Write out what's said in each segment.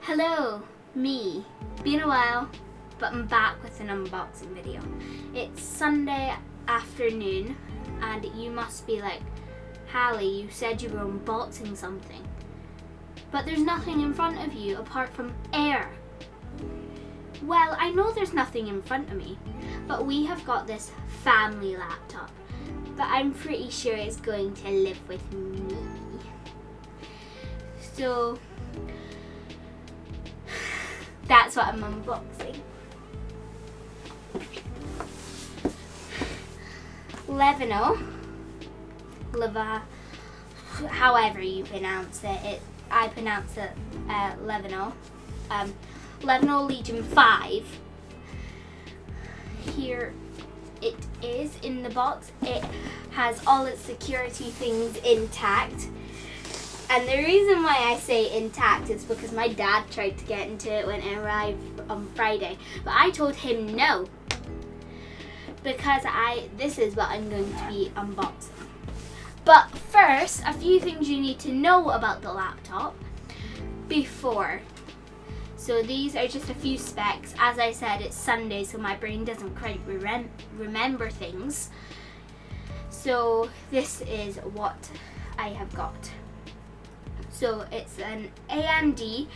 Hello, me. Been a while, but I'm back with an unboxing video. It's Sunday afternoon, and you must be like, Hallie, you said you were unboxing something. But there's nothing in front of you apart from air. Well, I know there's nothing in front of me, but we have got this family laptop that I'm pretty sure is going to live with me. So that's what I'm unboxing. Leva, however you pronounce it. I pronounce it Levino. Levino Legion 5. Here it is in the box. It has all its security things intact. And the reason why I say intact is because my dad tried to get into it when it arrived on Friday. But I told him no. Because this is what I'm going to be unboxing. But first, a few things you need to know about the laptop before. So these are just a few specs. As I said, it's Sunday, so my brain doesn't quite remember things. So this is what I have got. So it's an AMD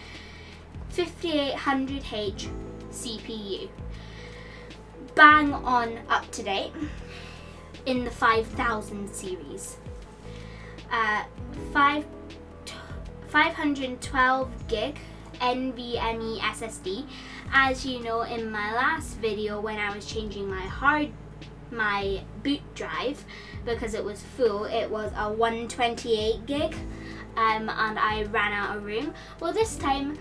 5800H CPU. Bang on up to date in the 5000 series. 512 gig NVMe SSD. As you know, in my last video when I was changing my boot drive because it was full, it was a 128 gig and I ran out of room. Well, this time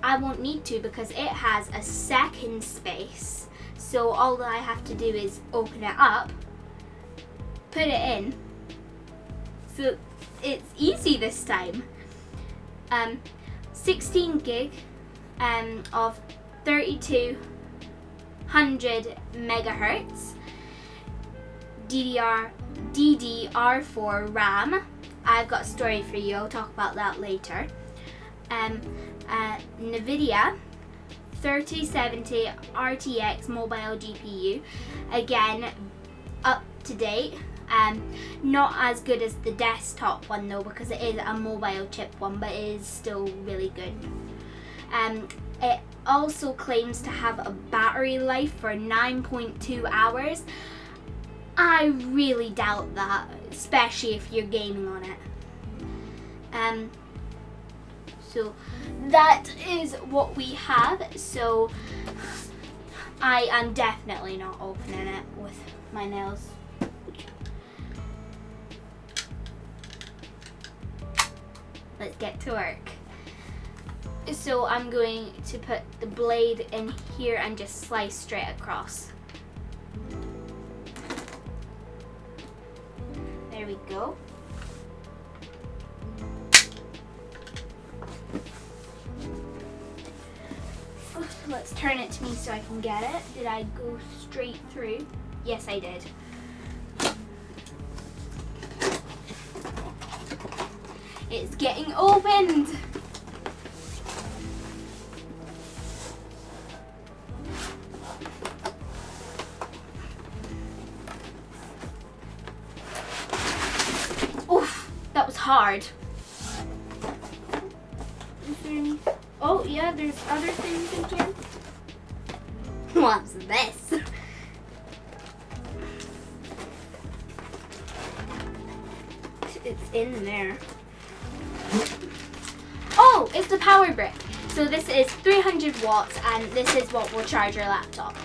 I won't need to because it has a second space. So all that I have to do is open it up, put it in. So it's easy this time. 16 gig of 3200 megahertz DDR4 RAM. I've got a story for you. I'll talk about that later. NVIDIA 3070 RTX mobile GPU. Again, up to date. Not as good as the desktop one though, because it is a mobile chip one, but it is still really good. It also claims to have a battery life for 9.2 hours. I really doubt that, especially if you're gaming on it. So that is what we have. So I am definitely not opening it with my nails. Let's get to work. So I'm going to put the blade in here and just slice straight across. There we go. Let's turn it to me so I can get it. Did I go straight through? Yes, I did. It's getting opened. Oof, that was hard. Is there any? Oh yeah, there's other things in here. What's this? It's in there. Oh, it's the power brick. So this is 300 watts and this is what will charge your laptop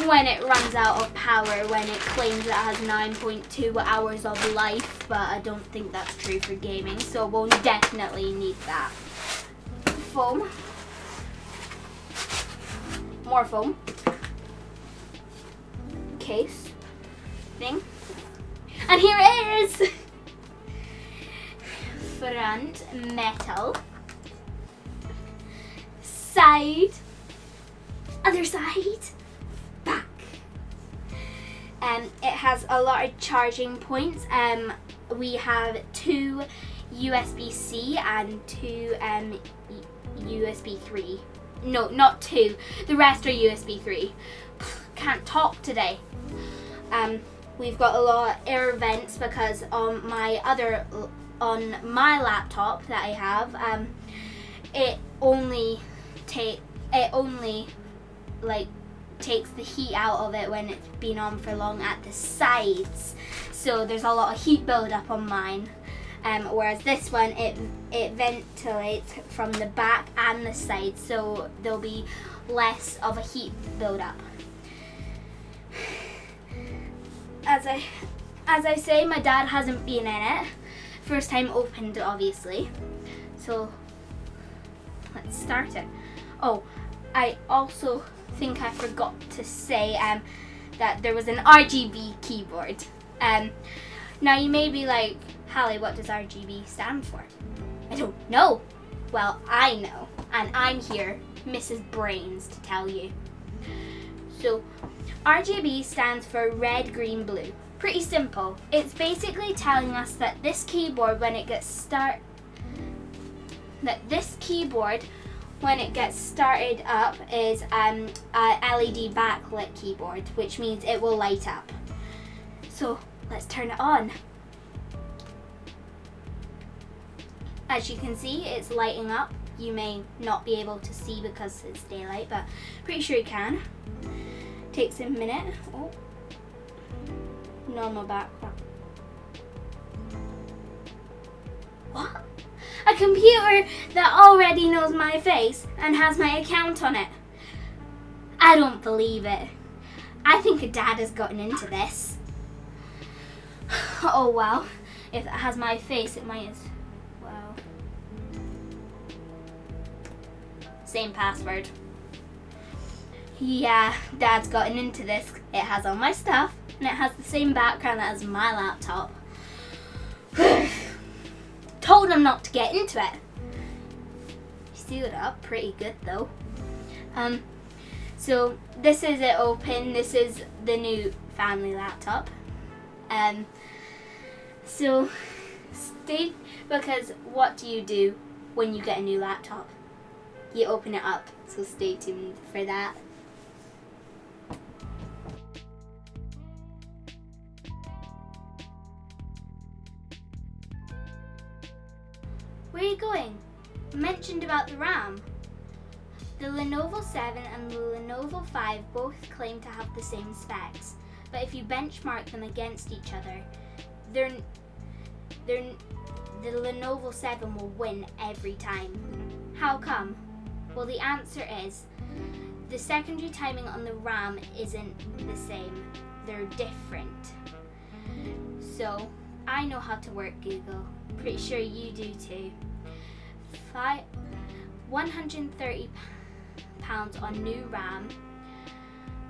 when it runs out of power, when it claims it has 9.2 hours of life, but I don't think that's true for gaming, so we'll definitely need that. Foam. More foam. Case thing. And here it is! Front metal. Side. Other side. Back. It has a lot of charging points. We have 2 USB-C and 2 USB 3. No, not 2. The rest are USB 3. Can't talk today. We've got a lot of air vents because on my laptop that I have, it only takes the heat out of it when it's been on for long at the sides. So there's a lot of heat buildup on mine. Whereas this one, it ventilates from the back and the sides, so there'll be less of a heat buildup. As I say, my dad hasn't been in it. First time opened, obviously. So let's start it. Oh, I also think I forgot to say that there was an RGB keyboard. Now you may be like, Hallie, what does RGB stand for? I don't know. Well, I know, and I'm here, Mrs. Brains, to tell you. So, RGB stands for red, green, blue. Pretty simple. It's basically telling us that this keyboard, when it gets started up, is a LED backlit keyboard, which means it will light up. So let's turn it on. As you can see, it's lighting up. You may not be able to see because it's daylight, but pretty sure you can. Takes a minute. Oh, normal background. What? A computer that already knows my face and has my account on it. I don't believe it. I think a dad has gotten into this. Oh well, if it has my face, it might as well. Same password. Yeah, Dad's gotten into this. It has all my stuff, and it has the same background as my laptop. Told him not to get into it. He sealed it up pretty good though. So this is it open. This is the new family laptop. So stay, because what do you do when you get a new laptop? You open it up. So stay tuned for that. Where are you going? I mentioned about the RAM. The Lenovo 7 and the Lenovo 5 both claim to have the same specs, but if you benchmark them against each other, the Lenovo 7 will win every time. How come? Well, the answer is the secondary timing on the RAM isn't the same. They're different. So, I know how to work Google. Pretty sure you do too. £130 on new RAM,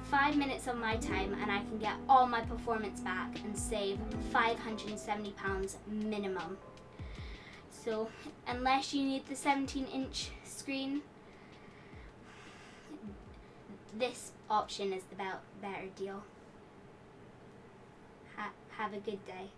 5 minutes of my time, and I can get all my performance back and save £570 minimum. So unless you need the 17-inch screen, this option is the better deal. Have a good day.